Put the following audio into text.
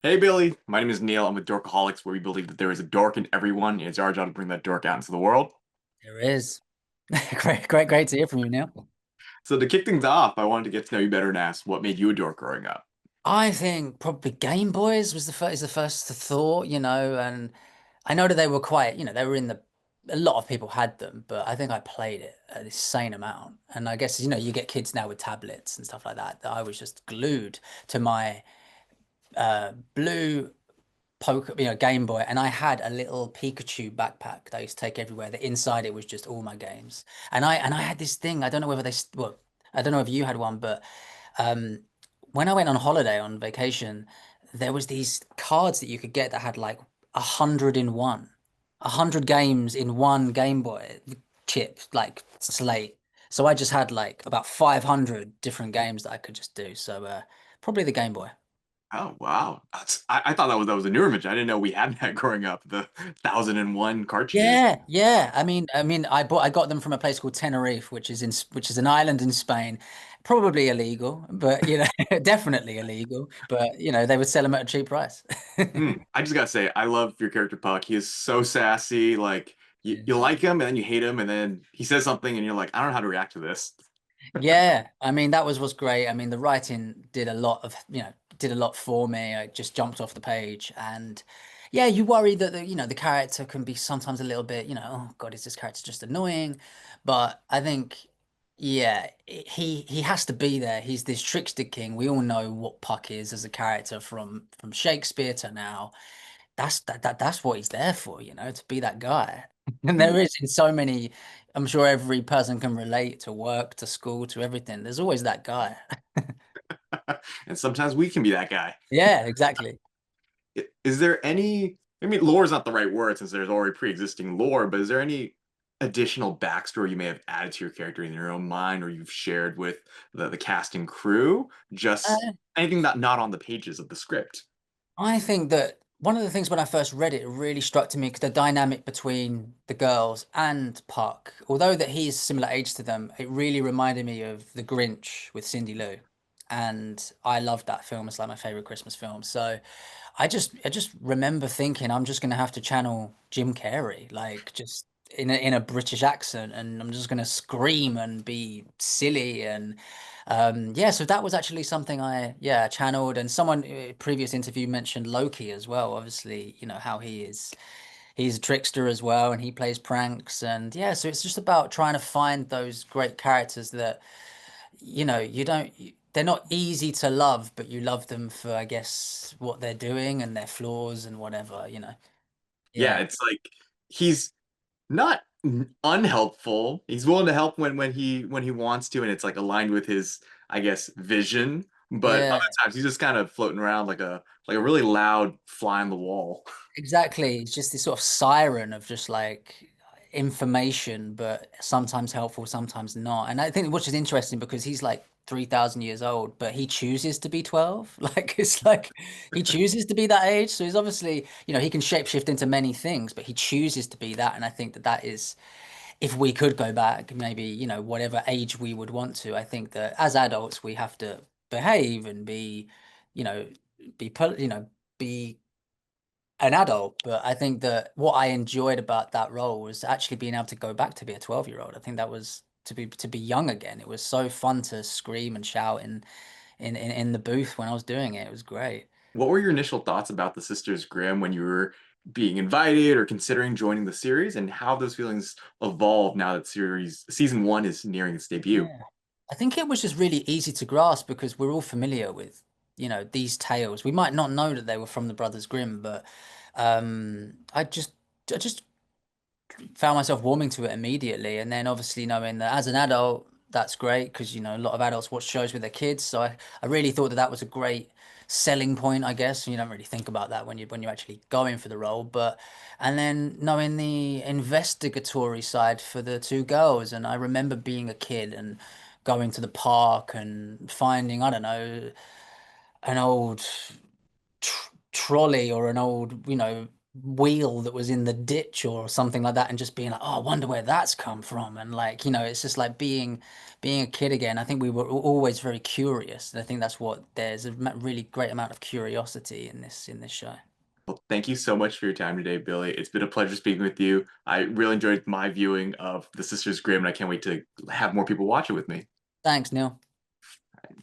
Hey Billy, my name is Neil. I'm with Dorkaholics, where we believe that there is a dork in everyone, and it's our job to bring that dork out into the world. There is. Great to hear from you, Neil. So to kick things off, I wanted to get to know you better and ask what made you a dork growing up. I think probably Game Boys was the first thought, and I know that they were quite, they were in a lot of people had them, but I think I played it an insane amount. And I guess, you get kids now with tablets and stuff like that, that I was just glued to my blue poker, Game Boy, and I had a little Pikachu backpack that I used to take everywhere. The inside it was just all my games, and I had this thing. I don't know whether well, I don't know if you had one, but um, when I went on holiday on vacation, there was these cards that you could get that had like 100 in 1, 100 games in one Game Boy chip, like slate. So I just had like about 500 different games that I could just do. So probably the Game Boy. Oh wow, I thought that was a newer image. I didn't know we had that growing up. The 1001 cartridges. Yeah, yeah. I mean, I got them from a place called Tenerife, which is an island in Spain. Probably illegal, but definitely illegal. But they would sell them at a cheap price. I just gotta say, I love your character Puck. He is so sassy. Like you like him, and then you hate him, and then he says something, and you're like, I don't know how to react to this. Yeah, I mean that was what's great. I mean the writing did a lot for me. I just jumped off the page, and yeah, you worry that the character can be sometimes a little bit, oh God, is this character just annoying? But I think, yeah, he has to be there. He's this trickster king. We all know what Puck is as a character from Shakespeare to now. That's what he's there for, to be that guy. And there is in so many, I'm sure every person can relate to work, to school, to everything. There's always that guy. And sometimes we can be that guy. Yeah, exactly. Is there any, I mean, lore is not the right word since there's already pre-existing lore, but is there any additional backstory you may have added to your character in your own mind or you've shared with the cast and crew? Just Uh, anything not on the pages of the script. I think that one of the things when I first read it, it really struck to me the dynamic between the girls and Puck. Although that he's similar age to them, it really reminded me of The Grinch with Cindy Lou. And I loved that film. It's like my favorite Christmas film. So I just remember thinking I'm just gonna have to channel Jim Carrey, like just in a British accent, and I'm just gonna scream and be silly and yeah. So that was actually something I channeled. And someone previous interview mentioned Loki as well. Obviously, how he's a trickster as well, and he plays pranks. And yeah, so it's just about trying to find those great characters that you don't, they're not easy to love, but you love them for, I guess, what they're doing and their flaws and whatever. Yeah, Yeah. it's like he's not unhelpful. He's willing to help when he wants to, and it's like aligned with his, I guess, vision. But Yeah, other times he's just kind of floating around like a really loud fly on the wall. exactly. It's just this sort of siren of just like information, but sometimes helpful, sometimes not. And I think which is interesting because he's like 3,000 years old, but he chooses to be 12. Like it's like he chooses to be that age. So he's obviously, he can shapeshift into many things, but he chooses to be that. And I think that that is, if we could go back, maybe, whatever age we would want to, I think that as adults we have to behave and be, you know, be an adult. But I think that what I enjoyed about that role was actually being able to go back to be a 12-year-old. I think that was to be young again. It was so fun to scream and shout in the booth when I was doing it. It was great. What were your initial thoughts about the Sisters Grimm when you were being invited or considering joining the series, and how have those feelings evolved now that season one is nearing its debut? Yeah. I think it was just really easy to grasp because we're all familiar with, these tales. We might not know that they were from the Brothers Grimm, but I just found myself warming to it immediately. And then obviously knowing that as an adult, that's great because, a lot of adults watch shows with their kids. So I really thought that that was a great selling point, I guess. And you don't really think about that when you're actually going for the role. But and then knowing the investigatory side for the two girls. And I remember being a kid and going to the park and finding, I don't know, an old trolley or an old, wheel that was in the ditch or something like that, and just being like, oh, I wonder where that's come from. And like, it's just like being a kid again. I think we were always very curious, and I think that's what there's a really great amount of curiosity in this show. Well, thank you so much for your time today, Billy. It's been a pleasure speaking with you. I really enjoyed my viewing of the Sisters Grimm, and I can't wait to have more people watch it with me. Thanks, Neil.